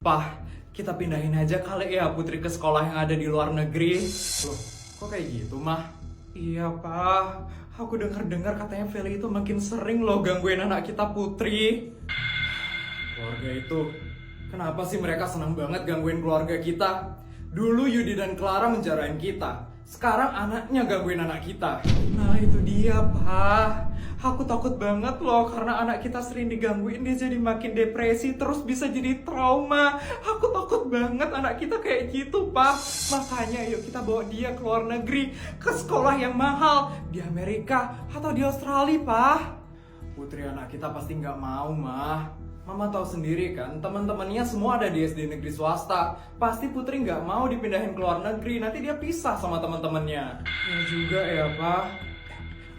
Pah, kita pindahin aja kali ya Putri ke sekolah yang ada di luar negeri. Loh, kok kayak gitu, Mah? Iya, Pak. Aku dengar-dengar katanya Feli itu makin sering loh gangguin anak kita Putri. Keluarga itu, kenapa sih mereka senang banget gangguin keluarga kita? Dulu Yudi dan Clara menjarain kita. Sekarang anaknya gangguin anak kita. Nah itu dia, Pak. Aku takut banget loh karena anak kita sering digangguin, dia jadi makin depresi, terus bisa jadi trauma. Aku takut banget anak kita kayak gitu, Pak. Makanya yuk kita bawa dia ke luar negeri, ke sekolah yang mahal, di Amerika atau di Australia, Pak. Putri anak kita pasti nggak mau, Mah. Mama tahu sendiri kan, teman-temannya semua ada di SD negeri swasta. Pasti Putri nggak mau dipindahin ke luar negeri, nanti dia pisah sama teman-temannya. Ya juga ya, Pak.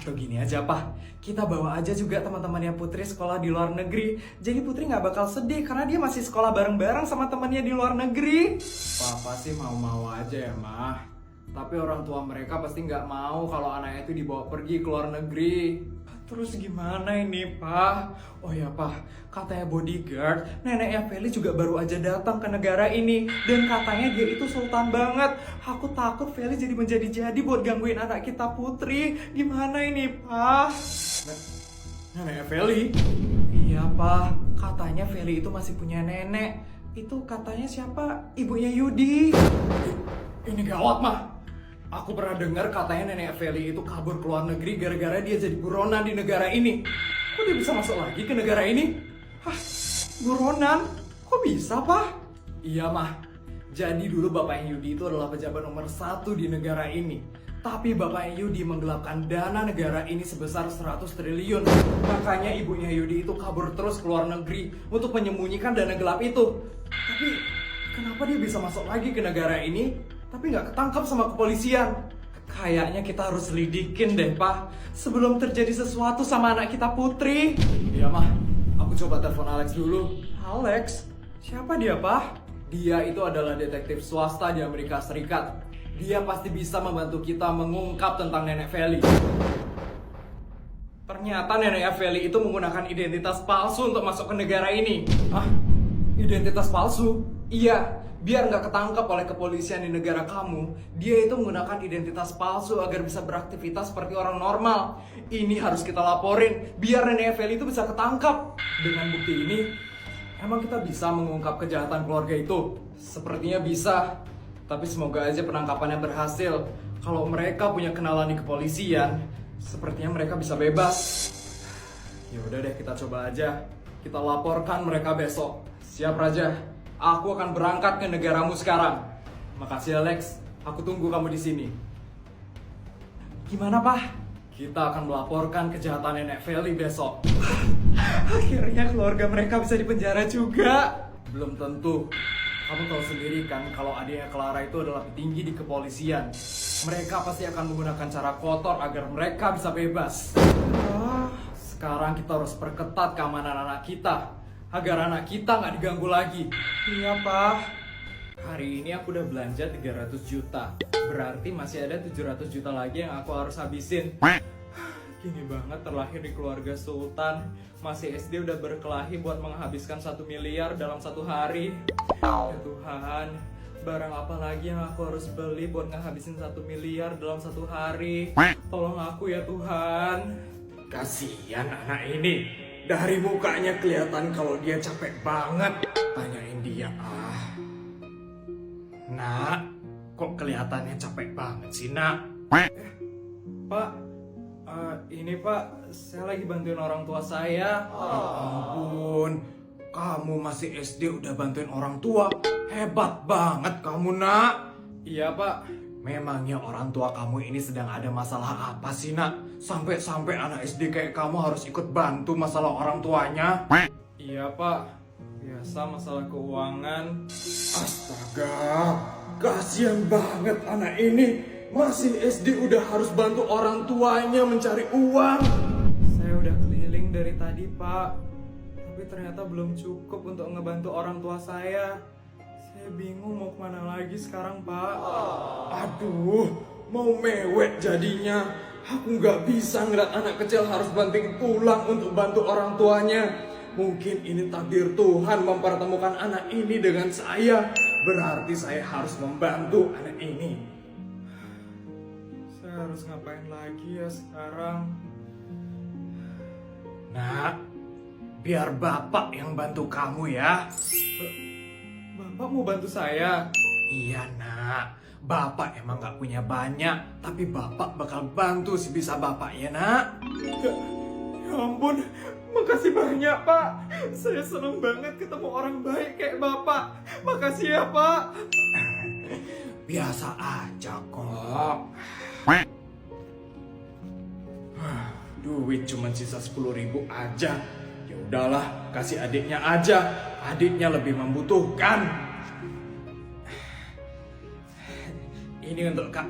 Atau gini aja, Pak, kita bawa aja juga teman-temannya Putri sekolah di luar negeri. Jadi Putri nggak bakal sedih karena dia masih sekolah bareng-bareng sama temannya di luar negeri. Papa sih mau-mau aja ya, Mah. Tapi orang tua mereka pasti nggak mau kalau anaknya itu dibawa pergi ke luar negeri. Terus gimana ini, Pak? Oh ya, Pak, katanya bodyguard, neneknya Feli juga baru aja datang ke negara ini. Dan katanya dia itu sultan banget. Aku takut Feli jadi menjadi-jadi buat gangguin anak kita Putri. Gimana ini, Pak? Neneknya Feli? Iya, Pak. Katanya Feli itu masih punya nenek. Itu katanya siapa? Ibunya Yudi. Ini gawat, Mah. Aku pernah dengar katanya nenek Feli itu kabur ke luar negeri gara-gara dia jadi buronan di negara ini. Kok dia bisa masuk lagi ke negara ini? Hah, buronan? Kok bisa, Pak? Iya, Mah. Jadi dulu bapaknya Yudi itu adalah pejabat nomor 1 di negara ini. Tapi bapaknya Yudi menggelapkan dana negara ini sebesar 100 triliun. Makanya ibunya Yudi itu kabur terus ke luar negeri untuk menyembunyikan dana gelap itu. Tapi kenapa dia bisa masuk lagi ke negara ini? Tapi nggak ketangkap sama kepolisian. Kayaknya kita harus selidikin deh, Pak. Sebelum terjadi sesuatu sama anak kita Putri. Iya, Mah. Aku coba telepon Alex dulu. Alex? Siapa dia, Pak? Dia itu adalah detektif swasta di Amerika Serikat. Dia pasti bisa membantu kita mengungkap tentang nenek Feli. Ternyata nenek Feli itu menggunakan identitas palsu untuk masuk ke negara ini. Hah? Identitas palsu? Iya. Biar nggak ketangkap oleh kepolisian di negara kamu, dia itu menggunakan identitas palsu agar bisa beraktivitas seperti orang normal. Ini harus kita laporin, biar nenek Feli itu bisa ketangkap. Dengan bukti ini, emang kita bisa mengungkap kejahatan keluarga itu? Sepertinya bisa, tapi semoga aja penangkapannya berhasil. Kalau mereka punya kenalan di kepolisian, sepertinya mereka bisa bebas. Ya udah deh, kita coba aja. Kita laporkan mereka besok. Siap, Raja? Aku akan berangkat ke negaramu sekarang. Makasih, Alex. Aku tunggu kamu di sini. Gimana, Pak? Kita akan melaporkan kejahatan nenek Feli besok. Akhirnya keluarga mereka bisa dipenjara juga. Belum tentu. Kamu tahu sendiri kan kalau adiknya Clara itu adalah petinggi di kepolisian. Mereka pasti akan menggunakan cara kotor agar mereka bisa bebas. Sekarang kita harus perketat keamanan anak kita agar anak kita nggak diganggu lagi. Iya, Pak. Hari ini aku udah belanja 300 juta. Berarti masih ada 700 juta lagi yang aku harus habisin. Gini banget terlahir di keluarga sultan. Masih SD udah berkelahi buat menghabiskan 1 miliar dalam 1 hari. Ya Tuhan, barang apa lagi yang aku harus beli buat ngehabisin 1 miliar dalam 1 hari? Tolong aku ya Tuhan. Kasihan anak ini. Dari mukanya kelihatan kalau dia capek banget. Tanyain dia, Nak, kok kelihatannya capek banget sih, Nak? Pak, ini Pak, saya lagi bantuin orang tua saya. Ya ampun, kamu masih SD udah bantuin orang tua. Hebat banget kamu, Nak. Iya, Pak. Memangnya orang tua kamu ini sedang ada masalah apa sih, Nak? Sampai-sampai anak SD kayak kamu harus ikut bantu masalah orang tuanya. Iya, Pak. Biasa masalah keuangan. Astaga, kasihan banget anak ini. Masih SD udah harus bantu orang tuanya mencari uang. Saya udah keliling dari tadi, Pak. Tapi ternyata belum cukup untuk ngebantu orang tua saya. Saya bingung mau kemana lagi sekarang, Pak. Aduh, mau mewek jadinya. Aku nggak bisa ngeliat anak kecil harus banting tulang untuk bantu orang tuanya. Mungkin ini takdir Tuhan mempertemukan anak ini dengan saya. Berarti saya harus membantu anak ini. Saya harus ngapain lagi ya sekarang? Nak, biar bapak yang bantu kamu ya. Bapak mau bantu saya? Iya nak, bapak emang gak punya banyak, tapi bapak bakal bantu sebisa bapak ya nak. Ya ampun, makasih banyak pak. Saya seneng banget ketemu orang baik kayak bapak. Makasih ya pak. Biasa aja kok. Duit cuma sisa 10.000 aja. Ya udahlah, kasih adiknya aja. Adiknya lebih membutuhkan. Ini untuk kak.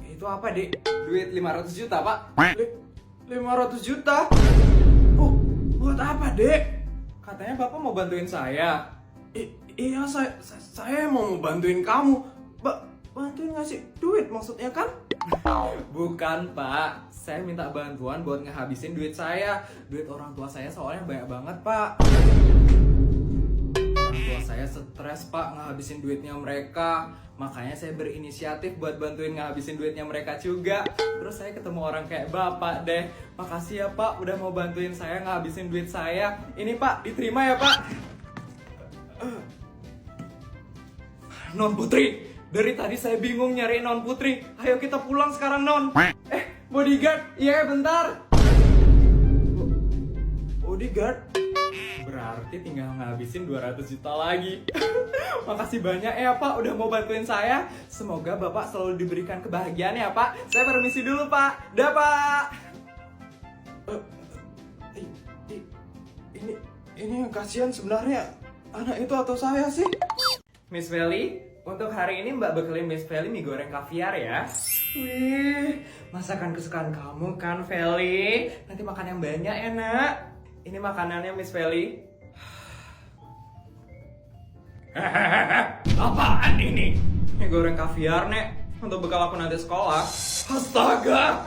Itu apa, Dek? Duit 500 juta, Pak. 500 juta? Oh, buat apa, Dek? Katanya Bapak mau bantuin saya. Iya, saya mau bantuin kamu. Bantuin ngasih duit maksudnya kan? Bukan, Pak. Saya minta bantuan buat ngehabisin duit saya. Duit orang tua saya soalnya banyak banget, Pak. Orang tua saya stres, Pak, ngehabisin duitnya mereka. Makanya saya berinisiatif buat bantuin ngehabisin duitnya mereka juga. Terus saya ketemu orang kayak Bapak deh. Makasih ya Pak, udah mau bantuin saya ngehabisin duit saya. Ini Pak, diterima ya Pak. Non Putri, dari tadi saya bingung nyari Non Putri. Ayo kita pulang sekarang Non. Bodyguard, iya bentar. Bodyguard? Berarti tinggal ngabisin 200 juta lagi. Makasih banyak ya Pak udah mau bantuin saya. Semoga Bapak selalu diberikan kebahagiaan ya Pak. Saya permisi dulu Pak. Dah Pak. Ini yang kasihan sebenarnya anak itu atau saya sih? Miss Feli, untuk hari ini Mbak bekelin Miss Feli mie goreng kaviar ya. Wih, masakan kesukaan kamu kan Feli. Nanti makan yang banyak ya nak. Ini makanannya Miss Feli. Apaan ini? Mie goreng kaviar nek, untuk bekal aku nanti sekolah. Astaga!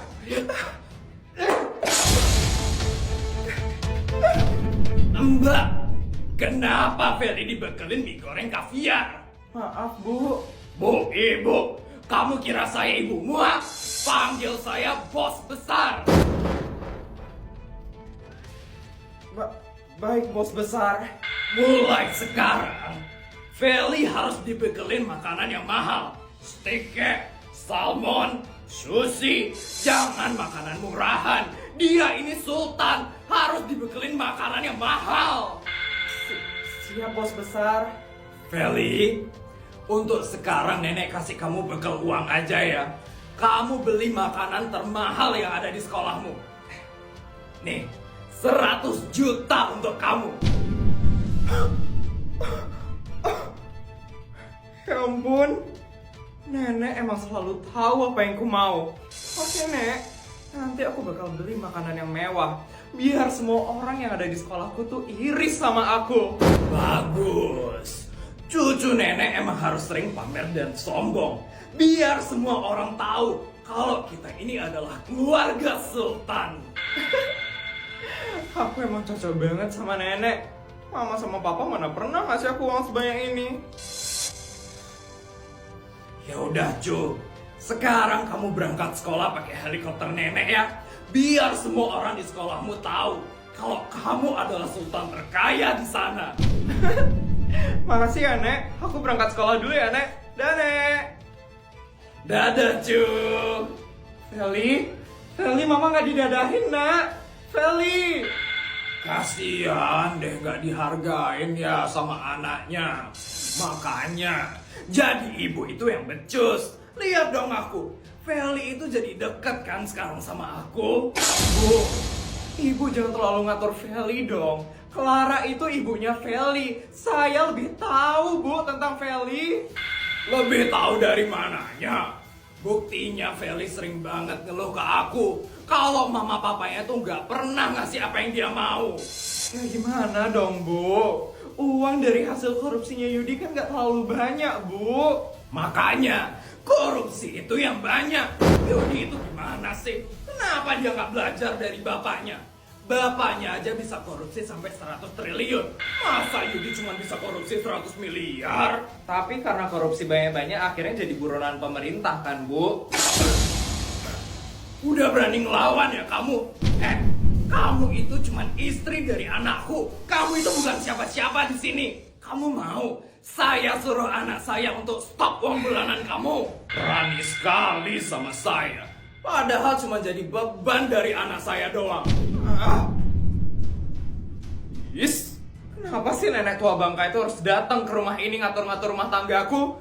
Mbak, kenapa Feli dibekelin mie goreng kaviar? Maaf bu. Bu, ibu, kamu kira saya ibumu? Ah? Panggil saya bos besar. Baik bos besar. Mulai sekarang, Feli harus dibekelin makanan yang mahal. Steak, salmon, sushi, jangan makanan murahan. Dia ini sultan, harus dibekelin makanan yang mahal. Siap bos besar. Feli, untuk sekarang nenek kasih kamu bekal uang aja ya. Kamu beli makanan termahal yang ada di sekolahmu. Nih, 100 juta untuk kamu. Ya ampun. Nenek emang selalu tahu apa yang ku mau. Oke nek, nanti aku bakal beli makanan yang mewah. Biar semua orang yang ada di sekolahku tuh iri sama aku. Bagus. Cucu nenek emang harus sering pamer dan sombong. Biar semua orang tahu kalau kita ini adalah keluarga sultan. Aku emang cocok banget sama nenek. Mama sama papa mana pernah ngasih aku uang sebanyak ini. Ya udah, Cu. Sekarang kamu berangkat sekolah pakai helikopter nenek ya. Biar semua orang di sekolahmu tahu kalau kamu adalah sultan terkaya di sana. Makasih ya nek. Aku berangkat sekolah dulu ya nek. Dah nek. Dadah, Cu. Feli mama nggak didadahin nak. Feli. Kasian deh gak dihargain ya sama anaknya. Makanya jadi ibu itu yang becus. Lihat dong aku, Feli itu jadi deket kan sekarang sama aku. Bu, ibu jangan terlalu ngatur Feli dong. Clara itu ibunya Feli. Saya lebih tahu bu tentang Feli. Lebih tahu dari mananya? Buktinya Feli sering banget ngeluh ke aku. kalau mama papanya tuh nggak pernah ngasih apa yang dia mau. Ya gimana dong, Bu? Uang dari hasil korupsinya Yudi kan nggak terlalu banyak, Bu. Makanya korupsi itu yang banyak. Yudi itu gimana sih? Kenapa dia nggak belajar dari bapaknya? Bapaknya aja bisa korupsi sampai 100 triliun. Masa Yudi cuma bisa korupsi 100 miliar? Tapi karena korupsi banyak-banyak akhirnya jadi buronan pemerintah kan, Bu? Udah berani ngelawan ya kamu? Kamu itu cuma istri dari anakku. Kamu itu bukan siapa-siapa di sini. Kamu mau saya suruh anak saya untuk stop uang bulanan kamu? Berani sekali sama saya. Padahal cuma jadi beban dari anak saya doang. Kenapa sih nenek tua bangka itu harus datang ke rumah ini ngatur-ngatur rumah tanggaku?